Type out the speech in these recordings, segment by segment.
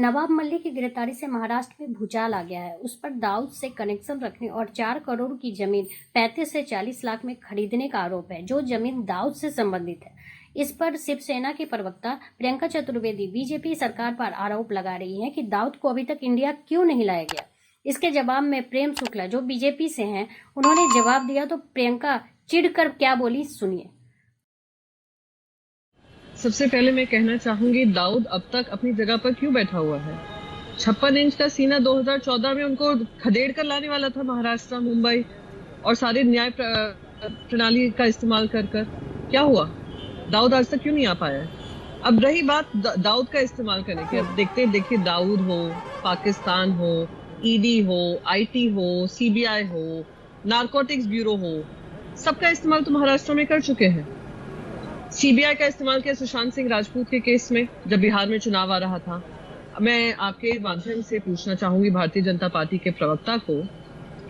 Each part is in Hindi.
नवाब मलिक की गिरफ्तारी से महाराष्ट्र में भूचाल आ गया है। उस पर दाऊद से कनेक्शन रखने और 4 करोड़ की जमीन 35 से 40 लाख में खरीदने का आरोप है, जो जमीन दाऊद से संबंधित है। इस पर शिवसेना के प्रवक्ता प्रियंका चतुर्वेदी बीजेपी सरकार पर आरोप लगा रही हैं कि दाऊद को अभी तक इंडिया क्यों नहीं लाया गया। इसके जवाब में प्रेम शुक्ला, जो बीजेपी से हैं, उन्होंने जवाब दिया तो प्रियंका चिढ़कर क्या बोली, सुनिए। सबसे पहले मैं कहना चाहूंगी, दाऊद अब तक अपनी जगह पर क्यों बैठा हुआ है? 56 इंच का सीना 2014 में उनको खदेड़ कर लाने वाला था महाराष्ट्र, मुंबई और सारे न्याय प्रणाली का इस्तेमाल कर क्या हुआ? दाऊद आज तक क्यों नहीं आ पाया? अब रही बात दाऊद का इस्तेमाल करने की, अब देखिए दाऊद हो, पाकिस्तान हो, ईडी हो, आईटी हो, सीबीआई हो, नारकोटिक्स ब्यूरो हो, सबका इस्तेमाल तो महाराष्ट्र में कर चुके हैं। सीबीआई का इस्तेमाल किया सुशांत सिंह राजपूत के केस में, जब बिहार में चुनाव आ रहा था। मैं आपके माध्यम से पूछना चाहूंगी भारतीय जनता पार्टी के प्रवक्ता को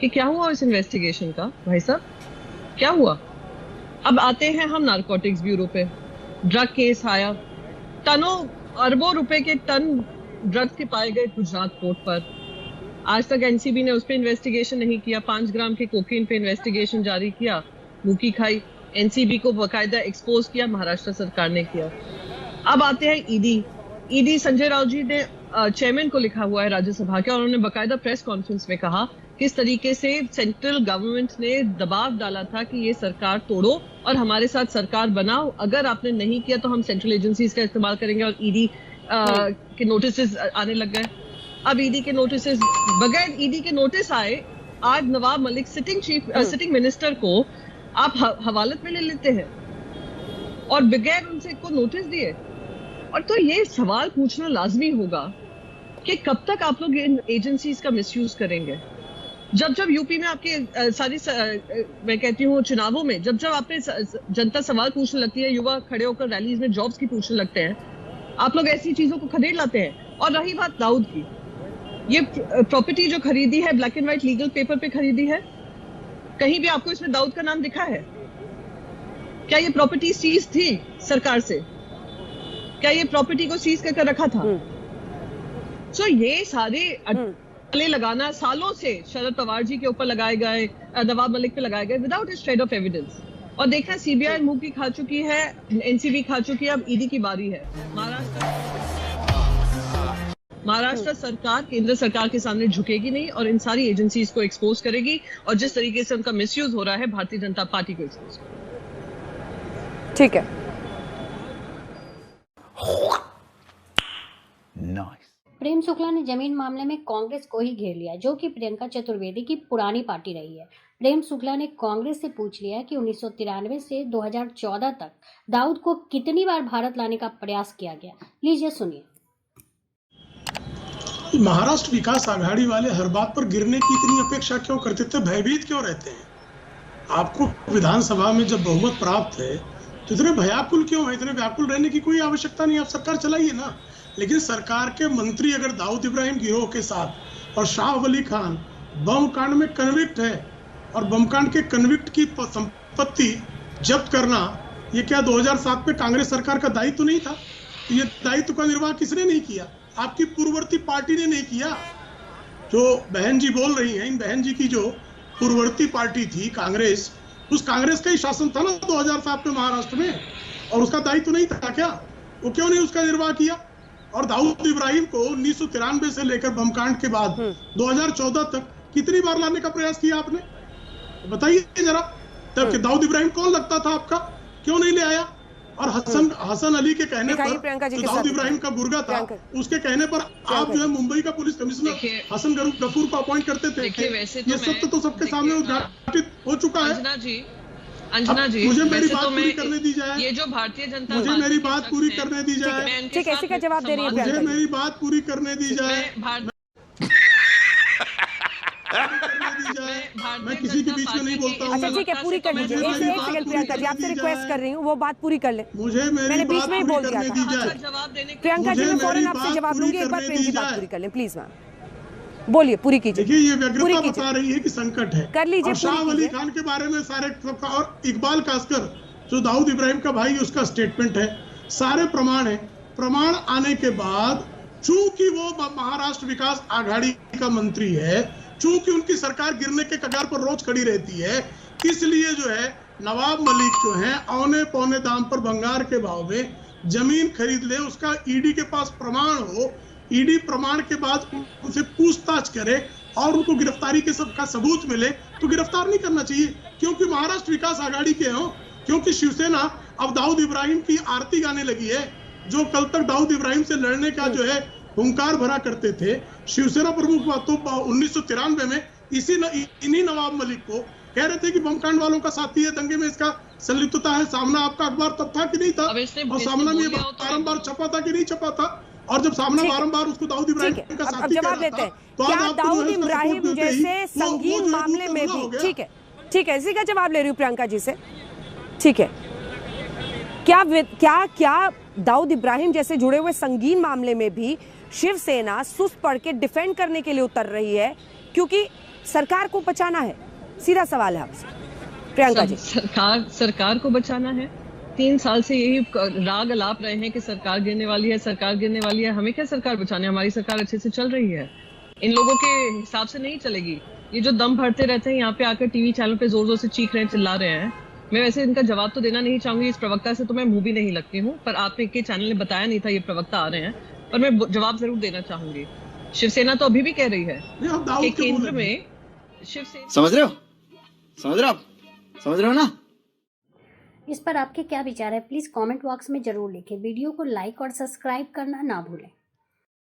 कि क्या हुआ इस इन्वेस्टिगेशन का? भाई साहब, क्या हुआ? अब आते हैं हम नारकोटिक्स ब्यूरो पे। ड्रग केस आया, टनों अरबों रुपए के टन ड्रग्स के पाए गए गुजरात पोर्ट पर। आज तक एनसीबी ने उस पर इन्वेस्टिगेशन नहीं किया। 5 ग्राम के कोकीन पे इन्वेस्टिगेशन जारी किया, मुकी खाई। एनसीबी को बकायदा एक्सपोज किया, महाराष्ट्र सरकार ने किया। अब आते हैं ईडी संजय राउत जी ने चेयरमैन को लिखा हुआ है राज्यसभा के, और उन्होंने बकायदा प्रेस कॉन्फ्रेंस में कहा किस तरीके से सेंट्रल गवर्नमेंट ने दबाव डाला था कि ये सरकार तोड़ो और हमारे साथ सरकार बनाओ, अगर आपने नहीं किया तो हम सेंट्रल एजेंसीज का इस्तेमाल करेंगे। और ईडी के नोटिस आने लग गए। अब ईडी के नोटिस, बगैर ईडी के नोटिस आए, आज नवाब मलिक सिटिंग मिनिस्टर को आप हवालत में ले लेते हैं और बगैर उनसे को नोटिस दिए। और तो ये सवाल पूछना लाजमी होगा कि कब तक आप लोग इन एजेंसीज का मिसयूज करेंगे? जब यूपी में आपके मैं कहती हूँ चुनावों में जब आपने जनता सवाल पूछने लगती है, युवा खड़े होकर रैलीज में जॉब्स की पूछने लगते हैं, आप लोग ऐसी चीजों को खदेड़ लाते हैं। और रही बात दाऊद की, ये प्रॉपर्टी जो खरीदी है black and white legal paper पे खरीदी है, कहीं भी आपको इसमें दाऊद का नाम दिखा है? क्या ये प्रॉपर्टी सीज थी सरकार से? क्या ये प्रॉपर्टी को सीज करके रखा था? सो ये सारे अटकलें लगाना सालों से शरद पवार जी के ऊपर लगाए गए, नवाब मलिक पे लगाए गए without a shred of evidence. और देखना, सीबीआई मुंह की खा चुकी है, एनसीबी खा चुकी है, अब ईडी की बारी है। महाराष्ट्र सरकार केंद्र सरकार के सामने झुकेगी नहीं और इन सारी एजेंसीज को एक्सपोज करेगी, और जिस तरीके से उनका मिसयूज हो रहा है भारतीय जनता पार्टी को एक्सपोज करेगी। ठीक है। प्रेम शुक्ला ने जमीन मामले में कांग्रेस को ही घेर लिया, जो कि प्रियंका चतुर्वेदी की पुरानी पार्टी रही है। प्रेम शुक्ला ने कांग्रेस से पूछ लिया कि 1993 से 2014 तक दाऊद को कितनी बार भारत लाने का प्रयास किया गया। लीजिए सुनिए। महाराष्ट्र विकास आघाड़ी वाले हर बात पर गिरने की इतनी अपेक्षा क्यों करते थे? भयभीत क्यों रहते हैं? आपको विधानसभा में जब बहुमत प्राप्त है तो इतने भयाकुल क्यों है? इतने व्याकुल रहने की कोई आवश्यकता नहीं। आप सरकार चलाइए ना। लेकिन सरकार के मंत्री अगर दाऊद इब्राहिम गिरोह के साथ और शाह वली खान बम कांड में कन्विक्ट है, और बम कांड के कन्विक्ट की संपत्ति जब्त करना, ये क्या 2007 में कांग्रेस सरकार का दायित्व तो नहीं था? ये दायित्व का निर्वाह किसने नहीं किया? आपकी पूर्ववर्ती पार्टी ने नहीं किया। जो बहन जी बोल रही हैं, इन बहन जी की जो पूर्ववर्ती पार्टी थी कांग्रेस, उस कांग्रेस का ही शासन था ना 2007 में महाराष्ट्र में, और उसका दायित्व नहीं था क्या? वो क्यों नहीं उसका निर्वाह किया? और दाऊद इब्राहिम को 1993 से लेकर बमकांड के बाद 2014 तक कितनी बार लाने का प्रयास किया आपने? बताइए जरा। तब दाऊद इब्राहिम कौन लगता था आपका? क्यों नहीं ले आया? और हसन अली के कहने पर जो दाऊद इब्राहिम का बुर्गा था, उसके कहने पर आप जो है मुंबई का पुलिस कमिश्नर हसन गफूर को अपॉइंट करते थे। ये सत्य तो सबके सामने उद्घाटित हो चुका है। अंजना जी, मुझे मेरी बात पूरी करने दी जाए। ये जो भारतीय जनता, मुझे मेरी बात पूरी करने दी जाए। ठीक है, इसी का जवाब दे रही है। मुझे मेरी बात पूरी करने दी जाए। मैं किसी के बीच में नहीं बोलता हूँ। अच्छा ठीक है, पूरी कर लीजिए। एक सेकंड प्रियंका जी, आपसे रिक्वेस्ट कर रही हूँ, वो बात पूरी कर ले। मुझे मैंने बीच में ही बोल दिया था। प्रियंका जी, मैं फौरन आपसे जवाब दूंगी, एक बार प्रेम जी बात पूरी कर लें प्लीज। मैम बोलिए, पूरी कीजिए। देखिए, ये व्यग्रता बता रही है कि संकट है। कर लीजिए। शाह वली खान के बारे में सारे, और इकबाल कास्कर जो दाऊद इब्राहिम का भाई, उसका स्टेटमेंट है, सारे प्रमाण है। प्रमाण आने के बाद चूंकि वो महाराष्ट्र विकास आघाड़ी का मंत्री है, चूंकि उनकी सरकार गिरने के कगार पर रोज खड़ी रहती है, इसलिए जो है नवाब मलिक जो है औने पौने दाम पर भंगार के भाव में जमीन खरीद ले, उसका ईडी के पास प्रमाण हो, ईडी प्रमाण के बाद उनसे पूछताछ करे और उनको गिरफ्तारी के सबका सबूत मिले तो गिरफ्तार नहीं करना चाहिए, क्योंकि महाराष्ट्र विकास आघाड़ी के हो, क्योंकि शिवसेना अब दाऊद इब्राहिम की आरती गाने लगी है। जो कल तक दाऊद इब्राहिम से लड़ने का जो है हुंकार भरा करते थे शिवसेना प्रमुख, तो 1993 में इन्हीं नवाब मलिक को कह रहे थे कि बमकांड वालों का साथी है, दंगे में इसका संलिप्तता है। सामना आपका अखबार तब था कि नहीं था, और सामना में बारंबार छपा था कि नहीं छपा था, और जब सामना बारंबार उसको दाऊद इब्राहिम का साथी जवाब देते हैं, क्या दाऊद इब्राहिम जैसे संगीन मामले में भी, ठीक है, इसी का जवाब ले रही हूँ प्रियंका जी से, ठीक है, क्या दाऊद इब्राहिम जैसे जुड़े हुए संगीन मामले में भी शिवसेना सुस्त पड़ के डिफेंड करने के लिए उतर रही है, क्योंकि सरकार को बचाना है? सीधा सवाल है आपसे प्रियंका जी। सरकार को बचाना है। 3 साल से यही राग अलाप रहे हैं कि सरकार गिरने वाली है, सरकार गिरने वाली है। हमें क्या सरकार बचाने, हमारी सरकार अच्छे से चल रही है, इन लोगों के हिसाब से नहीं चलेगी। ये जो दम भरते रहते हैं यहाँ पे आकर टीवी चैनल पे जोर जोर से चीख रहे हैं, चिल्ला रहे हैं, मैं वैसे इनका जवाब तो देना नहीं चाहूंगी, इस प्रवक्ता से तो मैं मुंह भी नहीं लगती हूँ, पर आपके चैनल ने बताया नहीं था ये प्रवक्ता आ रहे हैं, पर मैं जवाब जरूर देना चाहूंगी। शिवसेना तो अभी भी कह रही है कि केंद्र में शिवसेना, समझ रहे हो ना? इस पर आपके क्या विचार है, प्लीज कमेंट बॉक्स में जरूर लिखें। वीडियो को लाइक और सब्सक्राइब करना ना भूलें।